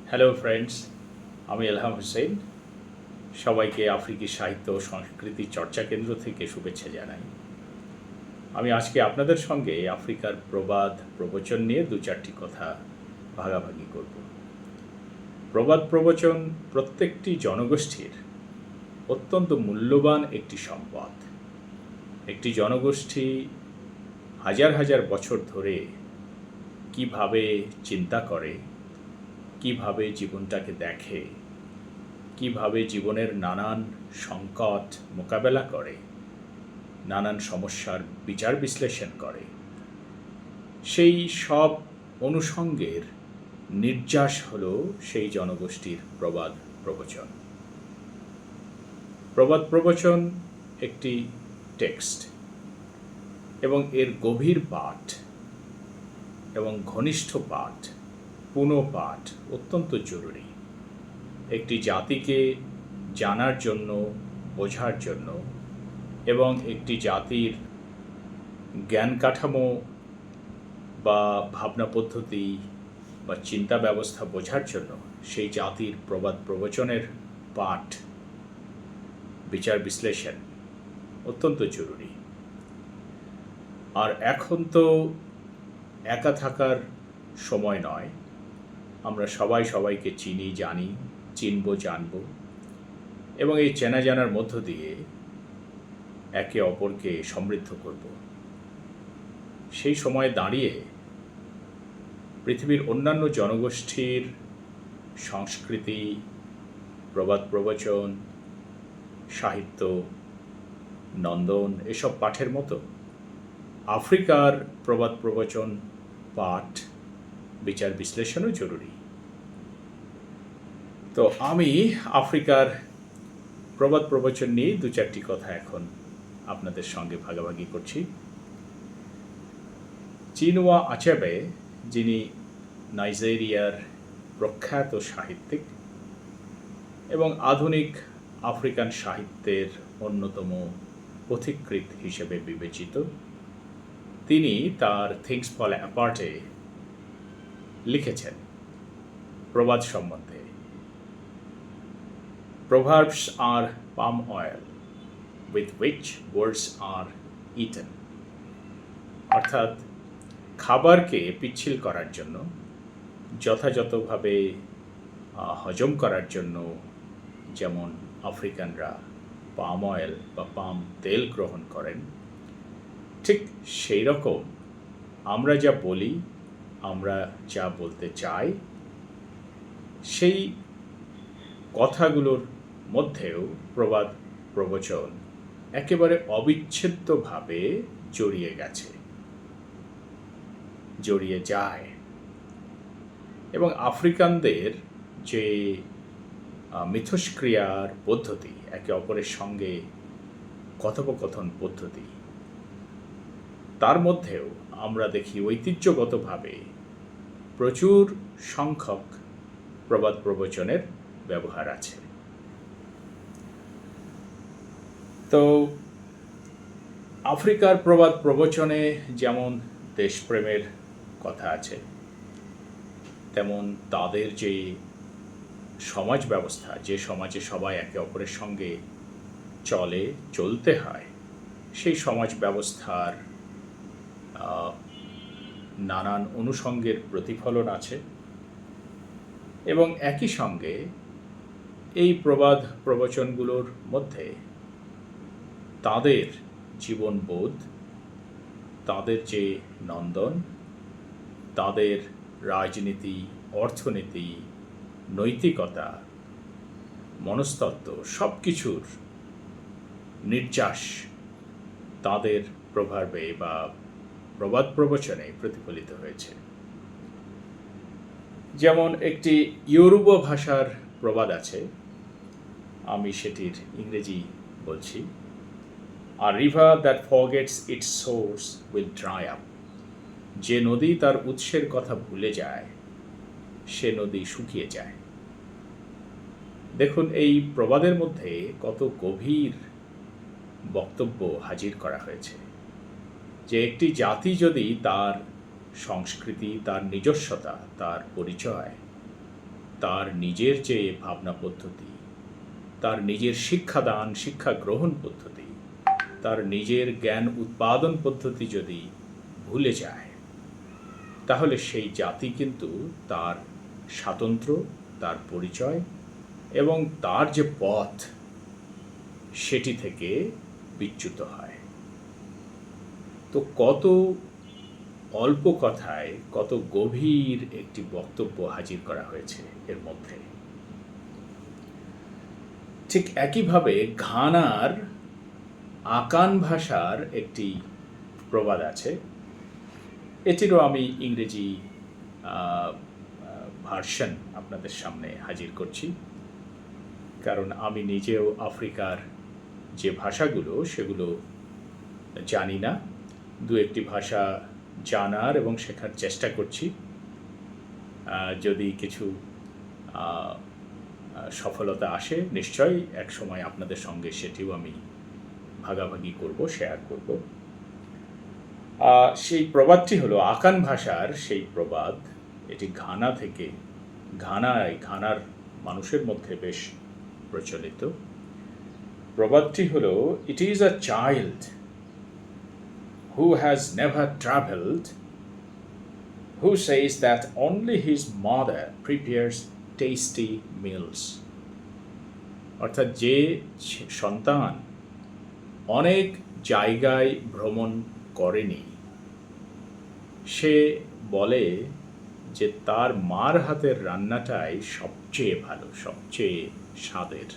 Hello friends, আমি এলহাম হোসেন। সবাইকে আফ্রিকি সাহিত্য ও সংস্কৃতি চর্চা কেন্দ্র থেকে শুভেচ্ছা জানাই। আমি আজকে আপনাদের সঙ্গে আফ্রিকার প্রবাদ প্রবচন নিয়ে দু চারটি কথা ভাগাভাগি করব। প্রবাদ প্রবচন প্রত্যেকটি জনগোষ্ঠীর অত্যন্ত মূল্যবান একটি সম্পদ। একটি জনগোষ্ঠী হাজার হাজার বছর ধরে কিভাবে চিন্তা করে, কিভাবে জীবনটাকে দেখে, কিভাবে জীবনের নানান সংকট মোকাবেলা করে, নানান সমস্যার বিচার বিশ্লেষণ করে, সেই সব অনুষঙ্গের নির্যাস হল সেই জনগোষ্ঠীর প্রবাদ প্রবচন। প্রবাদ প্রবচন একটি টেক্সট এবং এর গভীর পাঠ এবং ঘনিষ্ঠ পাঠ, পুনঃপাঠ অত্যন্ত জরুরি। একটি জাতিকে জানার জন্য, বোঝার জন্য এবং একটি জাতির জ্ঞান কাঠামো বা ভাবনা পদ্ধতি বা চিন্তা ব্যবস্থা বোঝার জন্য সেই জাতির প্রবাদ প্রবচনের পাঠ, বিচার বিশ্লেষণ অত্যন্ত জরুরি। আর এখন তো একা থাকার সময় নয়, আমরা সবাই সবাইকে চিনি, জানি, চিনব, জানব এবং এই চেনা জানার মধ্য দিয়ে একে অপরকে সমৃদ্ধ করব। সেই সময় দাঁড়িয়ে পৃথিবীর অন্যান্য জনগোষ্ঠীর সংস্কৃতি, প্রবাদ প্রবচন, সাহিত্য, নন্দন এসব পাঠের মতো আফ্রিকার প্রবাদ প্রবচন পাঠ, বিচার বিশ্লেষণও জরুরি। তো আমি আফ্রিকার প্রবাদ প্রবচন নিয়ে দু চারটি কথা এখন আপনাদের সঙ্গে ভাগাভাগি করছি। চিনুয়া আচেবে, যিনি নাইজেরিয়ার প্রখ্যাত সাহিত্যিক এবং আধুনিক আফ্রিকান সাহিত্যের অন্যতম পথিকৃৎ হিসেবে বিবেচিত, তিনি তার থিংস ফল অ্যাপার্টে লিখেছেন প্রবাদ সম্বন্ধে। Proverbs are palm oil with which words are eaten. অর্থাৎ খাবারকে পিচ্ছিল করার জন্য, যথাযথভাবে হজম করার জন্য যেমন আফ্রিকানরা পাম অয়েল বা পাম তেল গ্রহণ করেন, ঠিক সেই রকম আমরা যা বলি, আমরা যা বলতে চাই, সেই কথাগুলোর মধ্যেও প্রবাদ প্রবচন একেবারে অবিচ্ছেদ্যভাবে জড়িয়ে গেছে, জড়িয়ে যায়। এবং আফ্রিকানদের যে মিথস্ক্রিয়ার পদ্ধতি, একে অপরের সঙ্গে কথোপকথন পদ্ধতি, তার মধ্যেও আমরা দেখি ঐতিহ্যগতভাবে প্রচুর সংখ্যক প্রবাদ প্রবচনের ব্যবহার আছে। তো আফ্রিকার প্রবাদ প্রবচনে যেমন দেশপ্রেমের কথা আছে, তেমন তাদের যে সমাজ ব্যবস্থা, যে সমাজে সবাই একে অপরের সঙ্গে চলে, চলতে হয়, সেই সমাজ ব্যবস্থার নানান অনুষঙ্গের প্রতিফলন আছে। এবং একই সঙ্গে এই প্রবাদ প্রবচনগুলোর মধ্যে তাদের জীবনবোধ, তাদের যে নন্দন, তাদের রাজনীতি, অর্থনীতি, নৈতিকতা, মনস্তত্ত্ব সব কিছুর নির্যাস তাদের প্রভাবে বা প্রবাদ প্রবচনে প্রতিফলিত হয়েছে। যেমন একটি ইয়োরুবা ভাষার প্রবাদ আছে, আমি সেটির ইংরেজি বলছি। A river that forgets its source will dry up. যে নদী তার উৎসের কথা ভুলে যায়, সে নদী শুকিয়ে যায়। দেখুন এই প্রবাদের মধ্যে কত গভীর বক্তব্য হাজির করা হয়েছে, যে একটি জাতি যদি তার সংস্কৃতি, তার নিজস্বতা, তার পরিচয় তার নিজের যে ভাবনা পদ্ধতি, তার নিজের শিক্ষাদান শিক্ষা গ্রহণ পদ্ধতি, তার নিজের জ্ঞান উৎপাদন পদ্ধতি যদি ভুলে যায়, তাহলে সেই জাতি কিন্তু তার স্বাতন্ত্র্য, তার পরিচয় এবং তার যে পথ সেটি থেকে বিচ্যুত হয়। তো কত অল্প কথায় কত গভীর একটি বক্তব্য হাজির করা হয়েছে এর মধ্যে। ঠিক একইভাবে ঘানার আকান ভাষার একটি প্রবাদ আছে। এটিরও আমি ইংরেজি ভার্সন আপনাদের সামনে হাজির করছি, কারণ আমি নিজেও আফ্রিকার যে ভাষাগুলো সেগুলো জানি না। দু একটি ভাষা জানার এবং শেখার চেষ্টা করছি। যদি কিছু সফলতা আসে, নিশ্চয়ই এক সময় আপনাদের সঙ্গে সেটিও আমি ভাগাভাগি করব, শেয়ার করব। সেই প্রবাদটি হলো আকান ভাষার সেই প্রবাদ। এটি ঘানা থেকে, ঘানার মানুষের মধ্যে বেশ প্রচলিত। প্রবাদটি হলো, it is a child who has never traveled, who says that only his mother prepares tasty meals. অর্থাৎ যে সন্তান অনেক জায়গায় ভ্রমণ করেনি, সে বলে যে তার মার হাতের রান্নাটাই সবচেয়ে ভালো, সবচেয়ে স্বাদের।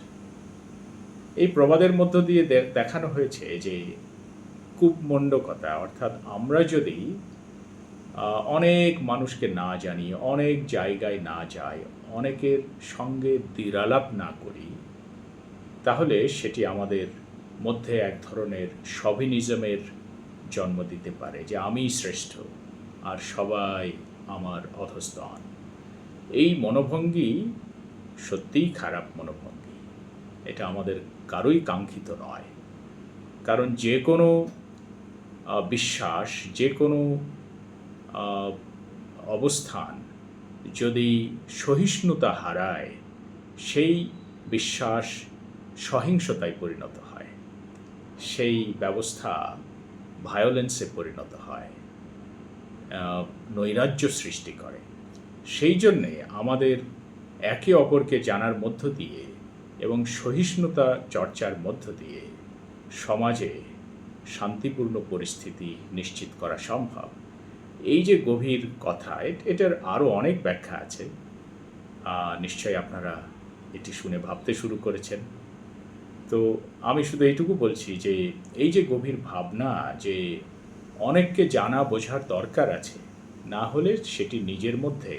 এই প্রবাদের মধ্য দিয়ে দেখানো হয়েছে যে কূপমণ্ডকতা, অর্থাৎ আমরা যদি অনেক মানুষকে না জানি, অনেক জায়গায় না যাই, অনেকের সঙ্গে দ্বিরালাপ না করি, তাহলে সেটি আমাদের মধ্যে এক ধরনের শভিনিজমের জন্ম দিতে পারে, যে আমি শ্রেষ্ঠ আর সবাই আমার অধস্তন। এই মনোভঙ্গি সত্যিই খারাপ মনোভঙ্গি। এটা আমাদের কারোই কাঙ্ক্ষিত নয়। কারণ যে কোনো বিশ্বাস, যে কোনো অবস্থান যদি সহিষ্ণুতা হারায়, সেই বিশ্বাস সহিংসতায় পরিণত হয়, সেই ব্যবস্থা ভায়োলেন্সে পরিণত হয়, নৈরাজ্য সৃষ্টি করে। সেই জন্যে আমাদের একে অপরকে জানার মধ্য দিয়ে এবং সহিষ্ণুতা চর্চার মধ্য দিয়ে সমাজে শান্তিপূর্ণ পরিস্থিতি নিশ্চিত করা সম্ভব। এই যে গভীর কথা, এটার আরও অনেক ব্যাখ্যা আছে। নিশ্চয়ই আপনারা এটি শুনে ভাবতে শুরু করেছেন। তো আমি শুধু এইটুকু বলছি যে এই যে গভীর ভাবনা, যে অনেককে জানা বোঝার দরকার আছে, না হলে সেটি নিজের মধ্যে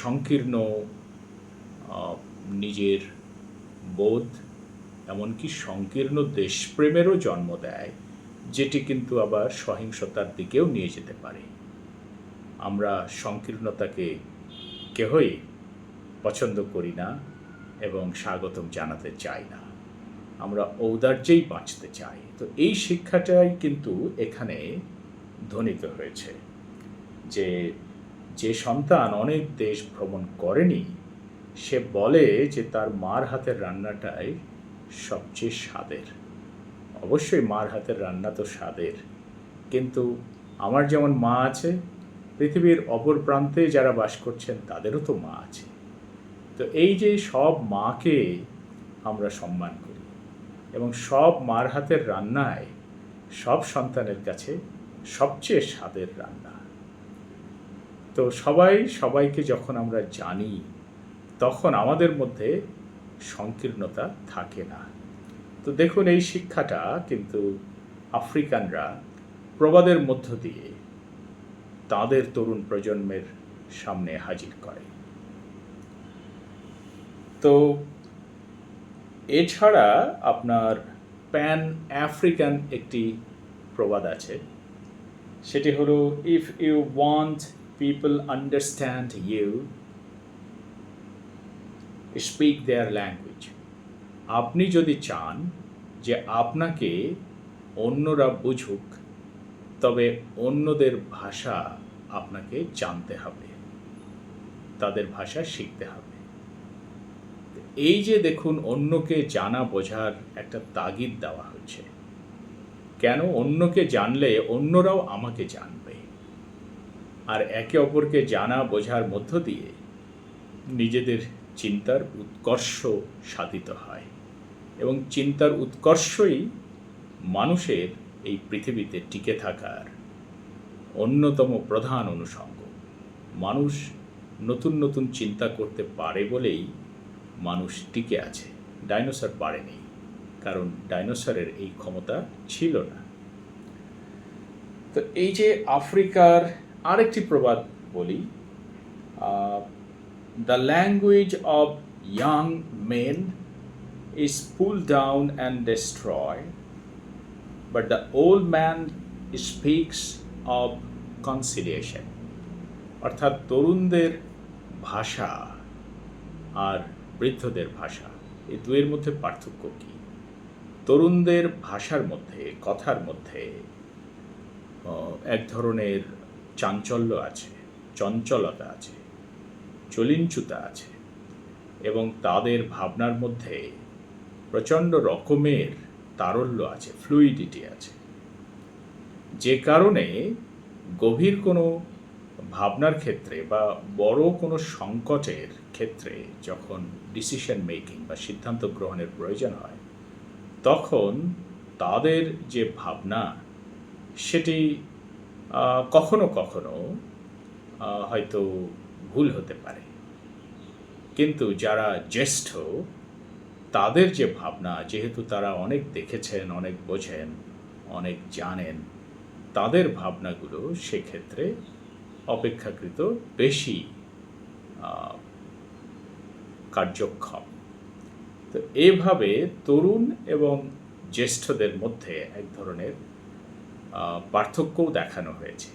সংকীর্ণ নিজের বোধ, এমনকি সংকীর্ণ দেশপ্রেমেরও জন্ম দেয়, যেটি কিন্তু আবার সহিংসতার দিকেও নিয়ে যেতে পারে। আমরা সংকীর্ণতাকে কেহই পছন্দ করি না এবং স্বাগতম জানাতে চাই না। আমরা ঔদার্যেই বাঁচতে চাই। তো এই শিক্ষাটাই কিন্তু এখানে ধ্বনিত হয়েছে, যে যে সন্তান অনেক দেশ ভ্রমণ করেনি, সে বলে যে তার মার হাতের রান্নাটাই সবচেয়ে স্বাদের। অবশ্যই মার হাতের রান্না তো স্বাদের, কিন্তু আমার যেমন মা আছে, পৃথিবীর অপর প্রান্তে যারা বাস করছেন তাদেরও তো মা আছে। তো এই যে সব মাকে আমরা সম্মান করি এবং সব মার হাতের রান্নায় সব সন্তানের কাছে সবচেয়ে স্বাদের রান্না। তো সবাইকে যখন আমরা জানি, তখন আমাদের মধ্যে সংকীর্ণতা থাকে না। তো দেখুন, এই শিক্ষাটা কিন্তু আফ্রিকানরা প্রবাদের মধ্য দিয়ে তাদের তরুণ প্রজন্মের সামনে হাজির করে। তো এছাড়া আপনার প্যান আফ্রিকান একটি প্রবাদ আছে, সেটি হলো, if you want people understand you, speak their language. আপনি যদি চান যে আপনাকে অন্যরা বুঝুক, তবে অন্যদের ভাষা আপনাকে জানতে হবে। তাদের ভাষা শিখতে হবে। এই যে দেখুন, অন্যকে জানা বোঝার একটা তাগিদ দেওয়া হচ্ছে। কেন? অন্যকে জানলে অন্যরাও আমাকে জানবে, আর একে অপরকে জানা বোঝার মধ্য দিয়ে নিজেদের চিন্তার উৎকর্ষ সাধিত হয়, এবং চিন্তার উৎকর্ষই মানুষের এই পৃথিবীতে টিকে থাকার অন্যতম প্রধান অনুষঙ্গ। মানুষ নতুন নতুন চিন্তা করতে পারে বলেই মানুষ টিকে আছে। ডাইনোসর পারেনি, কারণ ডাইনোসরের এই ক্ষমতা ছিল না। তো এই যে আফ্রিকার আরেকটি প্রবাদ বলি, the language of young main is pulled down and destroyed, but the old man speaks of conciliation. অর্থাৎ তরুণদের ভাষা আর বৃদ্ধদের ভাষা, এই দুয়ের মধ্যে পার্থক্য কী? তরুণদের ভাষার মধ্যে, কথার মধ্যে এক ধরনের চাঞ্চল্য আছে, চঞ্চলতা আছে, চলিঞ্চুতা আছে, এবং তাদের ভাবনার মধ্যে প্রচণ্ড রকমের তারল্য আছে, ফ্লুইডিটি আছে, যে কারণে গভীর কোনো ভাবনার ক্ষেত্রে বা বড় কোনো সংকটের ক্ষেত্রে যখন ডিসিশন মেকিং বা সিদ্ধান্ত গ্রহণের প্রয়োজন হয়, তখন তাদের যে ভাবনা সেটি কখনো কখনো হয়তো ভুল হতে পারে, কিন্তু যারা জ্যেষ্ঠ তাদের যে ভাবনা, যেহেতু তারা অনেক দেখেছেন, অনেক বোঝেন, অনেক জানেন, তাদের ভাবনাগুলো সেক্ষেত্রে অপেক্ষাকৃত বেশি কার্যক্ষম। তো এইভাবে তরুণ এবং জ্যেষ্ঠদের মধ্যে এক ধরনের পার্থক্যও দেখানো হয়েছে।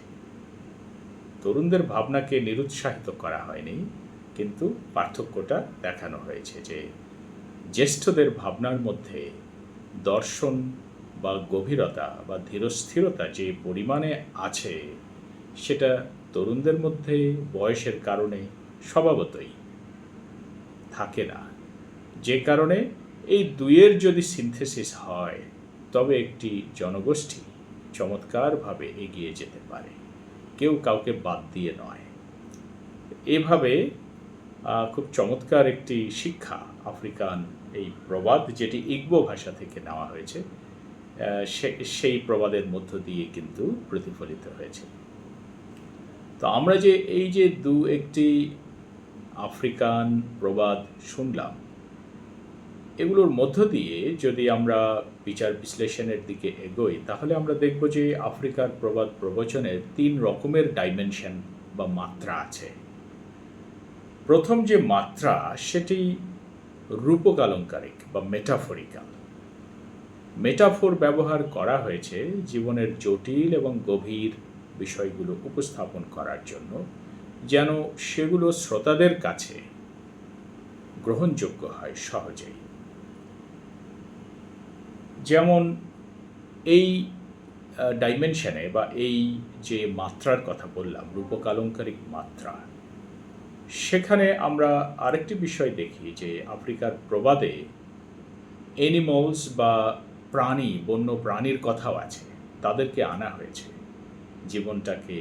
তরুণদের ভাবনাকে নিরুৎসাহিত করা হয়নি, কিন্তু পার্থক্যটা দেখানো হয়েছে যে জ্যেষ্ঠদের ভাবনার মধ্যে দর্শন বা গভীরতা বা ধীরস্থিরতা যে পরিমাণে আছে, সেটা তরুণদের মধ্যে বয়সের কারণে স্বভাবতই থাকে না। যে কারণে এই দুইয়ের যদি সিনথেসিস হয়, তবে একটি জনগোষ্ঠী চমৎকারভাবে এগিয়ে যেতে পারে, কেউ কাউকে বাদ দিয়ে নয়। এভাবে খুব চমৎকার একটি শিক্ষা আফ্রিকান এই প্রবাদ, যেটি ইগবো ভাষা থেকে নেওয়া হয়েছে, সেই প্রবাদের মধ্য দিয়ে কিন্তু প্রতিফলিত হয়েছে। তো আমরা যে এই যে একটি আফ্রিকান প্রবাদ শুনলাম, এগুলোর মধ্য দিয়ে যদি আমরা বিচার বিশ্লেষণের দিকে এগোই, তাহলে আমরা দেখব যে আফ্রিকার প্রবাদ প্রবচনের 3 রকমের ডাইমেনশন বা মাত্রা আছে। প্রথম যে মাত্রা, সেটি রূপকালঙ্কারিক বা মেটাফরিক্যাল। মেটাফোর ব্যবহার করা হয়েছে জীবনের জটিল এবং গভীর বিষয়গুলো উপস্থাপন করার জন্য, যেন সেগুলো শ্রোতাদের কাছে গ্রহণযোগ্য হয় সহজেই। যেমন এই ডাইমেনশনে বা এই যে মাত্রার কথা বললাম, রূপকালঙ্কারিক মাত্রা, সেখানে আমরা আরেকটি বিষয় দেখি যে আফ্রিকার প্রবাদে অ্যানিমালস বা প্রাণী, বন্য প্রাণীর কথাও আছে, তাদেরকে আনা হয়েছে জীবনটাকে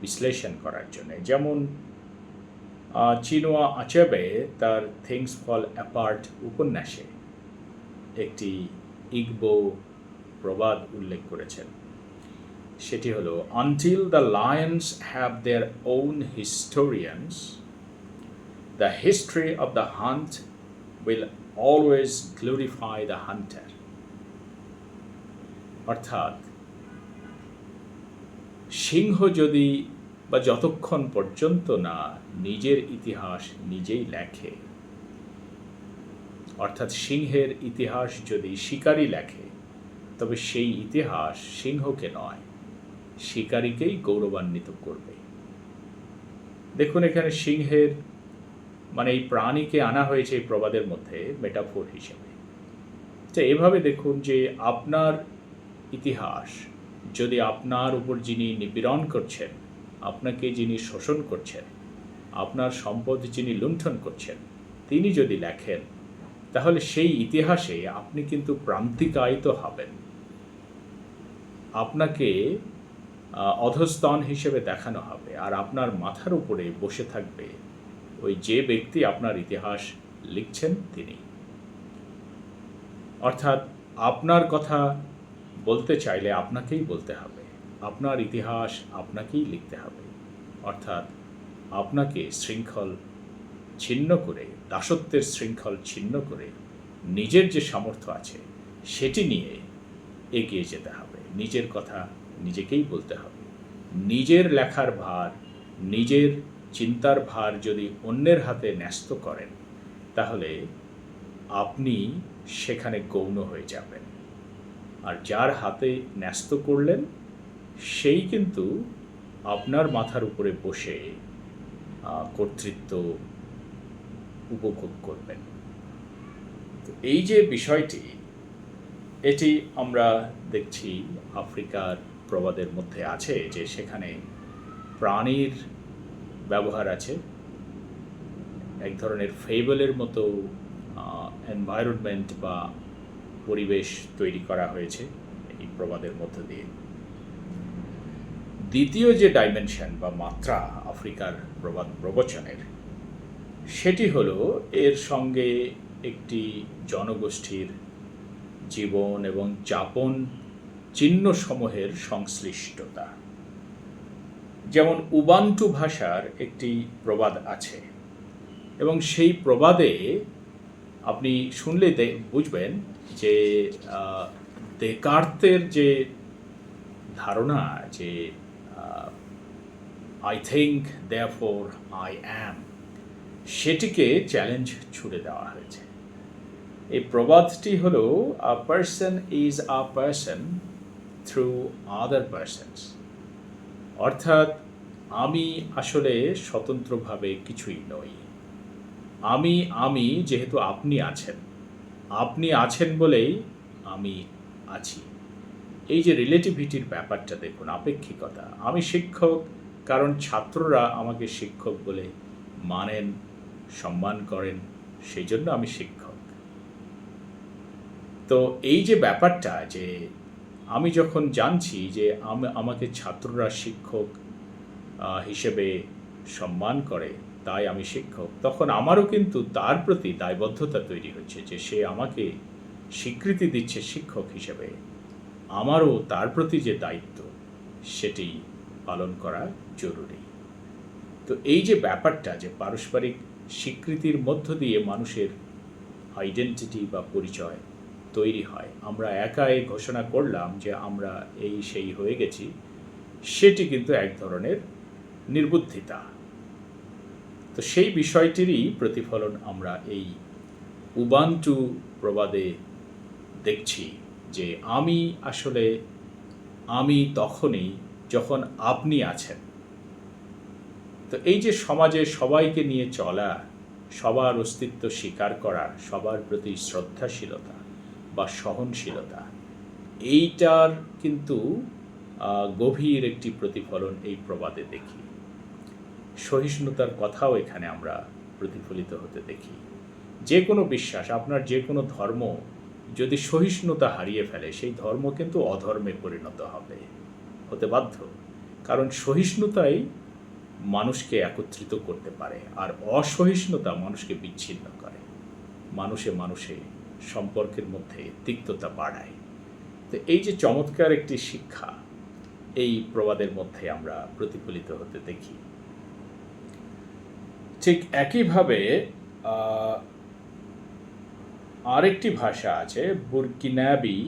বিশ্লেষণ করার জন্য। যেমন চিনোয়া আচেবে তার থিংস ফল অ্যাপার্ট উপন্যাসে একটি ইগবো প্রবাদ উল্লেখ করেছেন। সেটি হলো, until the Lions have their own historians, the history of the hunt will always glorify the Hunter. অর্থাৎ সিংহ যদি বা যতক্ষণ পর্যন্ত না নিজের ইতিহাস নিজেই লেখে, অর্থাৎ সিংহের ইতিহাস যদি শিকারী লেখে, তবে সেই ইতিহাস সিংহকে নয়, শিকারীকেই গৌরবান্বিত করবে। দেখুন, এখানে সিংহের মানে এই প্রাণীকে আনা হয়েছে এই প্রবাদের মধ্যে মেটাফোর হিসেবে। তো এভাবে দেখুন যে আপনার ইতিহাস যদি আপনার উপর যিনি নিপীড়ন করছেন, আপনাকে যিনি শোষণ করছেন, আপনার সম্পদ যিনি লুণ্ঠন করছেন তিনি যদি লেখেন, তাহলে সেই ইতিহাসে আপনি কিন্তু প্রান্তিকায়িত হবেন। আপনাকে অধস্তন হিসেবে দেখানো হবে, আর আপনার মাথার উপরে বসে থাকবে ওই যে ব্যক্তি আপনার ইতিহাস লিখছেন তিনি। অর্থাৎ আপনার কথা বলতে চাইলে আপনাকেই বলতে হবে, আপনার ইতিহাস আপনাকেই লিখতে হবে। অর্থাৎ আপনাকে শৃঙ্খল ছিন্ন করে, দাসত্বের শৃঙ্খল ছিন্ন করে নিজের যে সামর্থ্য আছে সেটি নিয়ে এগিয়ে যেতে হবে। নিজের কথা নিজেকেই বলতে হবে। নিজের লেখার ভার, নিজের চিন্তার ভার যদি অন্যের হাতে ন্যস্ত করেন, তাহলে আপনি সেখানে গৌণ হয়ে যাবেন। আর যার হাতে ন্যস্ত করলেন সেই কিন্তু আপনার মাথার উপরে বসে কর্তৃত্ব উপভোগ করবেন। তো এই যে বিষয়টি, এটি আমরা দেখছি আফ্রিকার প্রবাদের মধ্যে আছে, যে সেখানে প্রাণীর ব্যবহার আছে, এক ধরনের ফেবলের মতো এনভায়রনমেন্ট বা পরিবেশ তৈরি করা হয়েছে এই প্রবাদের মধ্য দিয়ে। দ্বিতীয় যে ডাইমেনশন বা মাত্রা আফ্রিকার প্রবাদ প্রবচনের, সেটি হলো এর সঙ্গে একটি জনগোষ্ঠীর জীবন এবং যাপন চিহ্নসমূহের সংশ্লিষ্টতা। যেমন উবান্টু ভাষার একটি প্রবাদ আছে, এবং সেই প্রবাদে আপনি শুনলে বুঝবেন যে দেকার্তের যে ধারণা, যে I think therefore I am, সেটিকে চ্যালেঞ্জ ছুড়ে দেওয়া হয়েছে। এই প্রবাদটি হল, a person is a person through other persons. অর্থাৎ আমি আসলে স্বতন্ত্রভাবে কিছুই নই। আমি যেহেতু আপনি আছেন বলেই আমি আছি। এই যে রিলেটিভিটির ব্যাপারটা দেখুন, আপেক্ষিকতা। আমি শিক্ষক কারণ ছাত্ররা আমাকে শিক্ষক বলে মানেন, সম্মান করেন, সেই জন্য আমি শিক্ষক। তো এই যে ব্যাপারটা, যে আমি যখন জানছি যে আমাকে ছাত্ররা শিক্ষক হিসেবে সম্মান করে, তাই আমি শিক্ষক, তখন আমারও কিন্তু তার প্রতি দায়বদ্ধতা তৈরি হচ্ছে, যে সে আমাকে স্বীকৃতি দিচ্ছে শিক্ষক হিসেবে, আমারও তার প্রতি যে দায়িত্ব সেটি পালন করা জরুরি। তো এই যে ব্যাপারটা, যে পারস্পরিক স্বীকৃতির মধ্য দিয়ে মানুষের আইডেন্টিটি বা পরিচয় তৈরি হয়, আমরা একাই ঘোষণা করলাম যে আমরা এই সেই হয়ে গেছি, সেটি কিন্তু এক ধরনের নির্বুদ্ধিতা। তো সেই বিষয়টিরই প্রতিফলন আমরা এই উবান্টু প্রবাদে দেখছি, যে আমি তখনই যখন আপনি আছেন। তো এই যে সমাজে সবাইকে নিয়ে চলা, সবার অস্তিত্ব স্বীকার করা, সবার প্রতি শ্রদ্ধাশীলতা বা সহনশীলতা, এইটার কিন্তু গভীর একটি প্রতিফলন এই প্রবাদে দেখি। সহিষ্ণুতার কথাও এখানে আমরা প্রতিফলিত হতে দেখি। যে কোনো বিশ্বাস, আপনার যে কোনো ধর্ম যদি সহিষ্ণুতা হারিয়ে ফেলে, সেই ধর্ম কিন্তু অধর্মে পরিণত হতে বাধ্য। কারণ সহিষ্ণুতাই মানুষকে একত্রিত করতে পারে, আর অসহিষ্ণুতা মানুষকে বিচ্ছিন্ন করে, মানুষে সম্পর্কের মধ্যে তিক্ততা বাড়ায়। তো এই যে চমৎকার একটি শিক্ষা এই প্রবাদের মধ্যে আমরা প্রতিফলিত হতে দেখি। ঠিক একইভাবে আরেকটি ভাষা আছে, বুরকিনাবি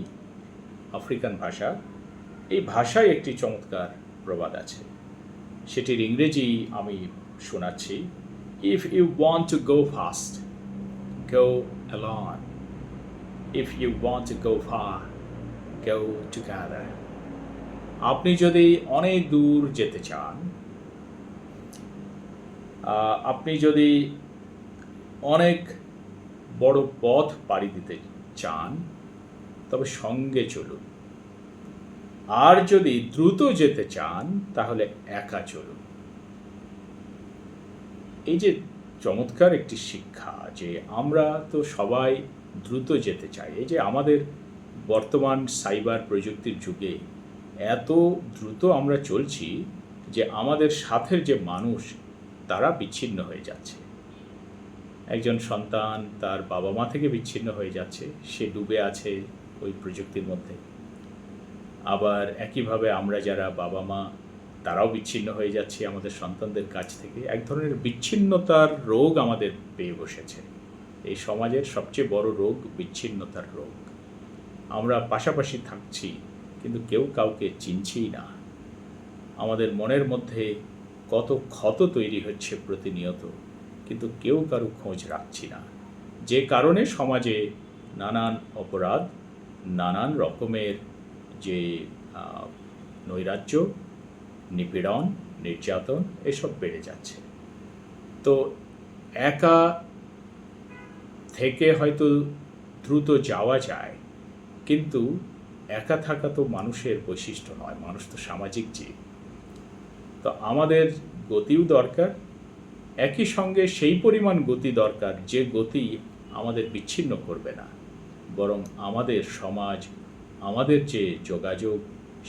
আফ্রিকান ভাষা। এই ভাষায় একটি চমৎকার প্রবাদ আছে, সেটির ইংরেজি আমি শোনাচ্ছি। If you want to go fast, go alone. If you want to go far, go together. আপনি যদি অনেক দূর যেতে চান, আপনি যদি অনেক বড় পথ পাড়ি দিতে চান, তবে সঙ্গে চলুন। আর যদি দ্রুত যেতে চান, তাহলে একা চলুন। এই যে চমৎকার একটি শিক্ষা যে আমরা তো সবাই দ্রুত যেতে চাই, এই যে আমাদের বর্তমান সাইবার প্রযুক্তির যুগে এত দ্রুত আমরা চলছি যে আমাদের সাথের যে মানুষ তারা বিচ্ছিন্ন হয়ে যাচ্ছে। একজন সন্তান তার বাবা মা থেকে বিচ্ছিন্ন হয়ে যাচ্ছে, সে ডুবে আছে ওই প্রযুক্তির মধ্যে। আবার একইভাবে আমরা যারা বাবা মা তারাও বিচ্ছিন্ন হয়ে যাচ্ছি আমাদের সন্তানদের কাছ থেকে। এক ধরনের বিচ্ছিন্নতার রোগ আমাদের পেয়ে বসেছে। এই সমাজের সবচেয়ে বড় রোগ বিচ্ছিন্নতার রোগ। আমরা পাশাপাশি থাকছি কিন্তু কেউ কাউকে চিনছিই না। আমাদের মনের মধ্যে কত ক্ষত তৈরি হচ্ছে প্রতিনিয়ত, কিন্তু কেউ কারো খোঁজ রাখছি না, যে কারণে সমাজে নানান অপরাধ, নানান রকমের যে নৈরাজ্য, নিপীড়ন, নির্যাতন এসব বেড়ে যাচ্ছে। তো একা থেকে হয়তো দ্রুত যাওয়া যায়, কিন্তু একা থাকা তো মানুষের বৈশিষ্ট্য নয়, মানুষ তো সামাজিক জীব। তো আমাদের গতিও দরকার, একই সঙ্গে সেই পরিমাণ গতি দরকার যে গতি আমাদের বিচ্ছিন্ন করবে না, বরং আমাদের সমাজ, আমাদের যে যোগাযোগ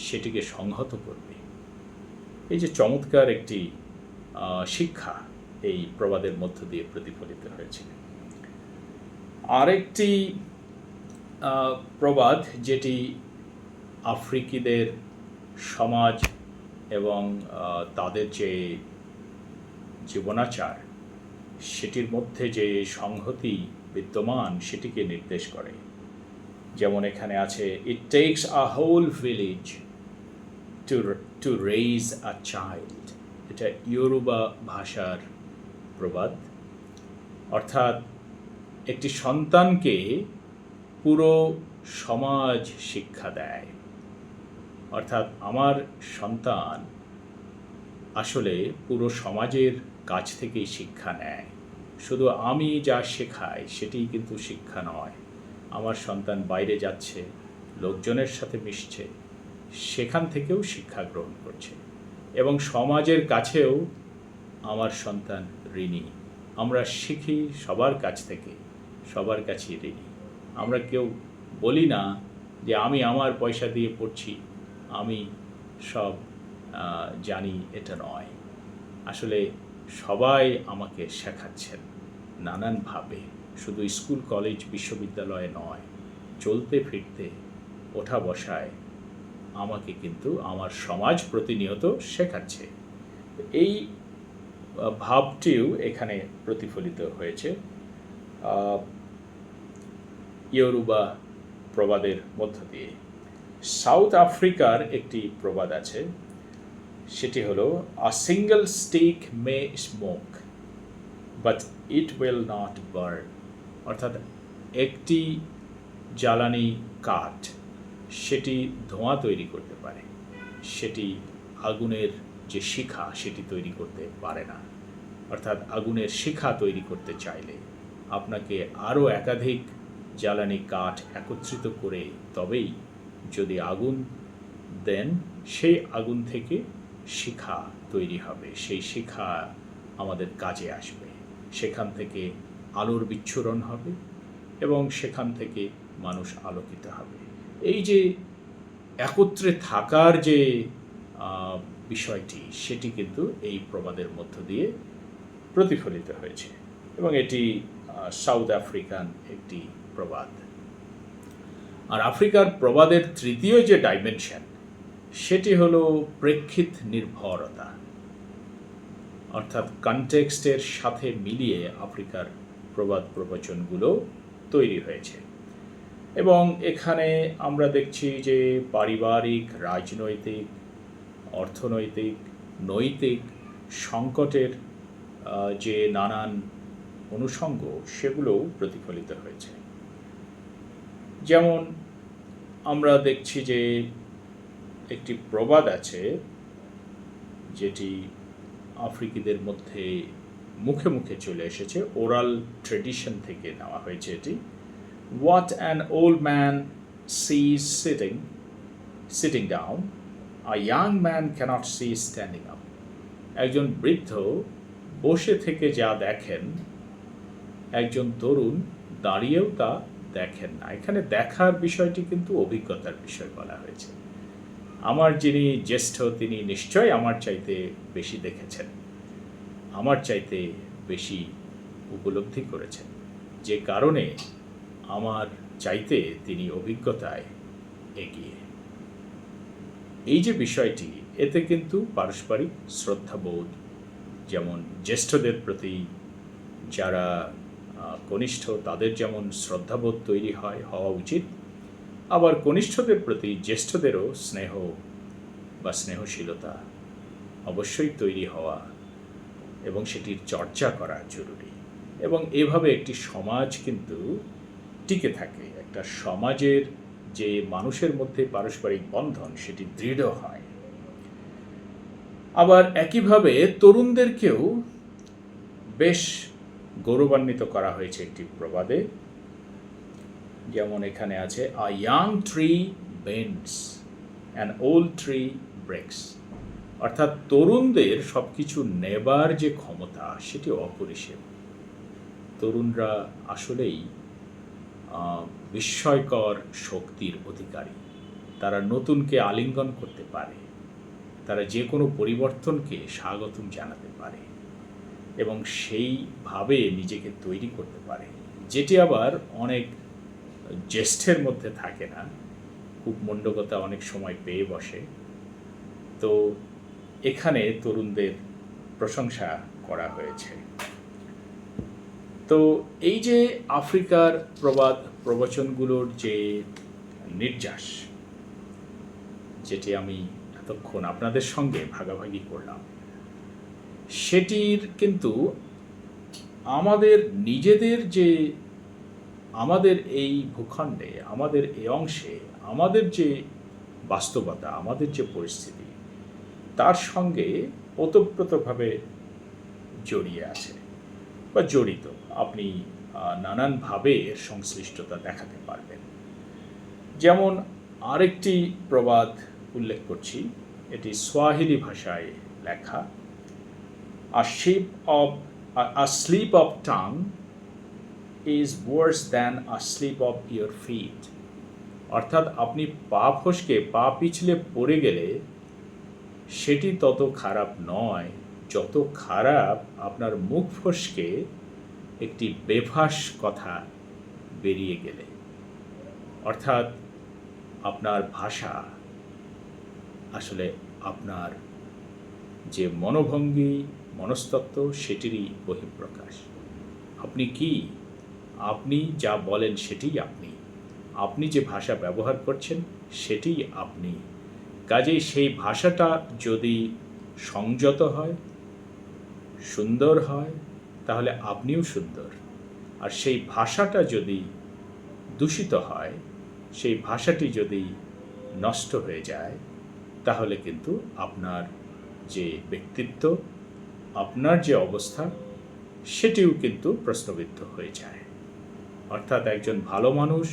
সেটিকে সংহত করবে। এই যে চমৎকার একটি শিক্ষা এই প্রবাদের মধ্য দিয়ে প্রতিফলিত হয়েছে। আরেকটি প্রবাদ যেটি আফ্রিকিদের সমাজ এবং তাদের যে জীবনাচার সেটির মধ্যে যে সংহতি বিদ্যমান সেটিকে নির্দেশ করে। যেমন এখানে আছে, it takes a whole village to raise a child. এটা ইয়োরুবা ভাষার প্রবাদ। অর্থাৎ একটি সন্তানকে পুরো সমাজ শিক্ষা দেয়। অর্থাৎ আমার সন্তান আসলে পুরো সমাজের কাছ থেকেই শিক্ষা নেয়। শুধু আমি যা শেখাই সেটিই কিন্তু শিক্ষা নয়। আমার সন্তান বাইরে যাচ্ছে, লোকজনের সাথে মিশছে, সেখান থেকেও শিক্ষা গ্রহণ করছে, এবং সমাজের কাছেও আমার সন্তান ঋণী। আমরা শিখি সবার কাছ থেকে, সবার কাছেই ঋণী। আমরা কেউ বলি না যে আমি আমার পয়সা দিয়ে পড়ছি, আমি সব জানি, এটা নয়। আসলে সবাই আমাকে শেখাচ্ছেন নানানভাবে, শুধু স্কুল, কলেজ, বিশ্ববিদ্যালয়ে নয়, চলতে ফিরতে, ওঠা বসায় আমাকে কিন্তু আমার সমাজ প্রতিনিয়ত শেখাচ্ছে। এই ভাবটিও এখানে প্রতিফলিত হয়েছে ইয়োরুবা প্রবাদের মধ্য দিয়ে। সাউথ আফ্রিকার একটি প্রবাদ আছে, সেটি হলো, আ single stick May smoke but it will not burn. অর্থাৎ একটি জ্বালানি কাঠ সেটি ধোঁয়া তৈরি করতে পারে, সেটি আগুনের যে শিখা সেটি তৈরি করতে পারে না। অর্থাৎ আগুনের শিখা তৈরি করতে চাইলে আপনাকে আরও একাধিক জ্বালানি কাঠ একত্রিত করে তবেই যদি আগুন দেন, সেই আগুন থেকে শিখা তৈরি হবে, সেই শিখা আমাদের কাজে আসবে, সেখান থেকে আলোর বিচ্ছুরণ হবে এবং সেখান থেকে মানুষ আলোকিত হবে। এই যে একত্রে থাকার যে বিষয়টি সেটি কিন্তু এই প্রবাদের মধ্য দিয়ে প্রতিফলিত হয়েছে, এবং এটি সাউথ আফ্রিকান একটি প্রবাদ। আর আফ্রিকার প্রবাদের তৃতীয় যে ডাইমেনশন সেটি হলো প্রেক্ষিত নির্ভরতা। অর্থাৎ কনটেক্সটের সাথে মিলিয়ে আফ্রিকার প্রবাদ প্রবচনগুলো তৈরি হয়েছে, এবং এখানে আমরা দেখছি যে পারিবারিক, রাজনৈতিক, অর্থনৈতিক, নৈতিক সংকটের যে নানান অনুষঙ্গ সেগুলোও প্রতিফলিত হয়েছে। যেমন আমরা দেখছি যে একটি প্রবাদ আছে যেটি আফ্রিকিদের মধ্যে মুখে মুখে চলে এসেছে, ওরাল ট্রেডিশন থেকে নেওয়া হয়েছে এটি। What an old man sees sitting down, a young man cannot see standing up. একজন বৃদ্ধ বসে থেকে যা দেখেন একজন তরুণ দাঁড়িয়েও তা দেখেন না। এখানে দেখার বিষয়টি কিন্তু অভিজ্ঞতার বিষয় বলা হয়েছে। আমার যিনি জ্যেষ্ঠ তিনি নিশ্চয়ই আমার চাইতে বেশি দেখেছেন, আমার চাইতে বেশি উপলব্ধি করেছেন, যে কারণে আমার চাইতে তিনি অভিজ্ঞতায় এগিয়ে। এই যে বিষয়টি, এতে কিন্তু পারস্পরিক শ্রদ্ধাবোধ, যেমন জ্যেষ্ঠদের প্রতি যারা কনিষ্ঠ তাদের যেমন শ্রদ্ধাবোধ তৈরি হওয়া উচিত, আবার কনিষ্ঠদের প্রতি জ্যেষ্ঠদেরও স্নেহ বা স্নেহশীলতা অবশ্যই তৈরি হওয়া এবং সেটির চর্চা করা জরুরি। এবং এভাবে একটি সমাজ কিন্তু টিকে থাকে। একটা সমাজের যে মানুষের মধ্যে পারস্পরিক বন্ধন সেটি দৃঢ় হয়। আবার একইভাবে তরুণদেরকেও বেশ গৌরবান্বিত করা হয়েছে একটি প্রবাদে, যেমন এখানে আছে, a young tree bends an old tree breaks. অর্থাৎ তরুণদের সব কিছু নেবার যে ক্ষমতা সেটি অপরিসীম। তরুণরা আসলেই বিস্ময়কর শক্তির অধিকারী। তারা নতুনকে আলিঙ্গন করতে পারে, তারা যে কোনো পরিবর্তনকে স্বাগতম জানাতে পারে এবং সেইভাবে নিজেকে তৈরি করতে পারে, যেটি আবার অনেক জ্যেষ্ঠের মধ্যে থাকে না। খুব মণ্ডকতা অনেক সময় পেয়ে বসে। তো এখানে তরুণদের প্রশংসা করা হয়েছে। তো এই যে আফ্রিকার প্রবচনগুলোর যে নির্যাস, যেটি আমি এতক্ষণ আপনাদের সঙ্গে ভাগাভাগি করলাম, সেটির কিন্তু আমাদের নিজেদের যে আমাদের এই ভূখণ্ডে, আমাদের এই অংশে, আমাদের যে বাস্তবতা, আমাদের যে পরিস্থিতি, তার সঙ্গে ওতপ্রোতভাবে জড়িয়ে আছে বা জড়িত। আপনি নানানভাবে এর সংশ্লিষ্টতা দেখাতে পারবেন। যেমন আরেকটি প্রবাদ উল্লেখ করছি, এটি সোয়াহিলি ভাষায় লেখা। A slip of tongue is worse than a slip of your feet. অর্থাৎ আপনি পা ফসকে পা পিছলে পড়ে গেলে সেটি তত খারাপ নয় যত খারাপ আপনার মুখ ফসকে একটি বেফাস কথা বেরিয়ে গেলে। অর্থাৎ আপনার ভাষা আসলে আপনার যে মনোভঙ্গি, মনস্তত্ত্ব, সেটিরই বহিঃপ্রকাশ। আপনি কি? আপনি যা বলেন সেটিই আপনি। আপনি যে ভাষা ব্যবহার করছেন সেটিই আপনি। কাজেই সেই ভাষাটা যদি সংযত হয়, সুন্দর হয়, তাহলে আপনিও সুন্দর। আর সেই ভাষাটা যদি দূষিত হয়, সেই ভাষাটি যদি নষ্ট হয়ে যায়, তাহলে কিন্তু আপনার যে ব্যক্তিত্ব, আপনার যে অবস্থা, সেটিও কিন্তু প্রশ্নবিদ্ধ হয়ে যায়। অর্থাৎ একজন ভালো মানুষ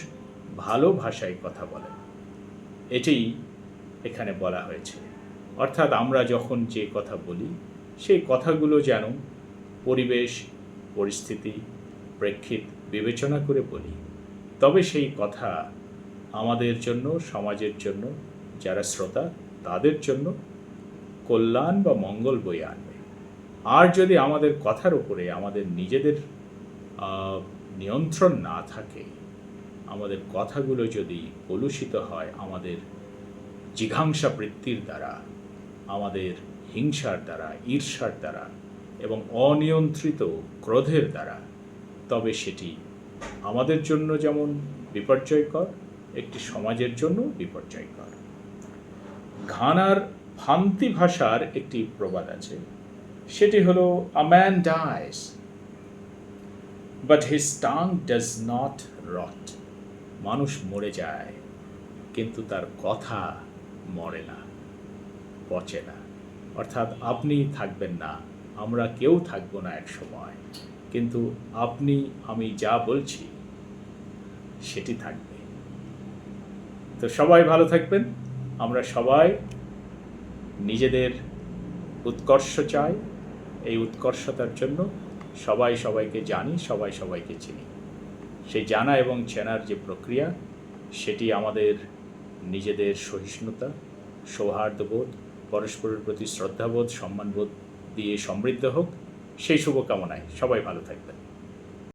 ভালো ভাষায় কথা বলেন, এটি এখানে বলা হয়েছে। অর্থাৎ আমরা যখন যে কথা বলি, সেই কথাগুলো যেন পরিবেশ, পরিস্থিতি, প্রেক্ষিত বিবেচনা করে বলি, তবে সেই কথা আমাদের জন্য, সমাজের জন্য, যারা শ্রোতা তাদের জন্য কল্যাণ বা মঙ্গল বয়ে আনবে। আর যদি আমাদের কথার উপরে আমাদের নিজেদের নিয়ন্ত্রণ না থাকে, আমাদের কথাগুলো যদি কলুষিত হয় আমাদের জিঘাংসা বৃত্তির দ্বারা, আমাদের হিংসার দ্বারা, ঈর্ষার দ্বারা এবং অনিয়ন্ত্রিত ক্রোধের দ্বারা, তবে সেটি আমাদের জন্য যেমন বিপর্যয়কর, একটি সমাজের জন্য বিপর্যয়কর। ঘানার ফান্তি ভাষার একটি প্রবাদ আছে, সেটি হলো, a man dies but his tongue does not rot. মানুষ মরে যায় কিন্তু তার কথা মরে না, পচে না। অর্থাৎ আপনি থাকবেন না, আমরা কেউ থাকবো না এক সময়, কিন্তু আপনি আমি যা বলছি সেটি থাকবে। তো সবাই ভালো থাকবেন। আমরা সবাই নিজেদের উৎকর্ষ চাই, এই উৎকর্ষতার জন্য সবাই সবাইকে জানি, সবাই সবাইকে চিনি। সেই জানা এবং চেনার যে প্রক্রিয়া, সেটি আমাদের নিজেদের সহিষ্ণুতা, সৌহার্দ্যবোধ, পরস্পরের প্রতি শ্রদ্ধাবোধ, সম্মানবোধ দিয়ে সমৃদ্ধ হোক, সেই শুভকামনায় সবাই ভালো থাকবেন।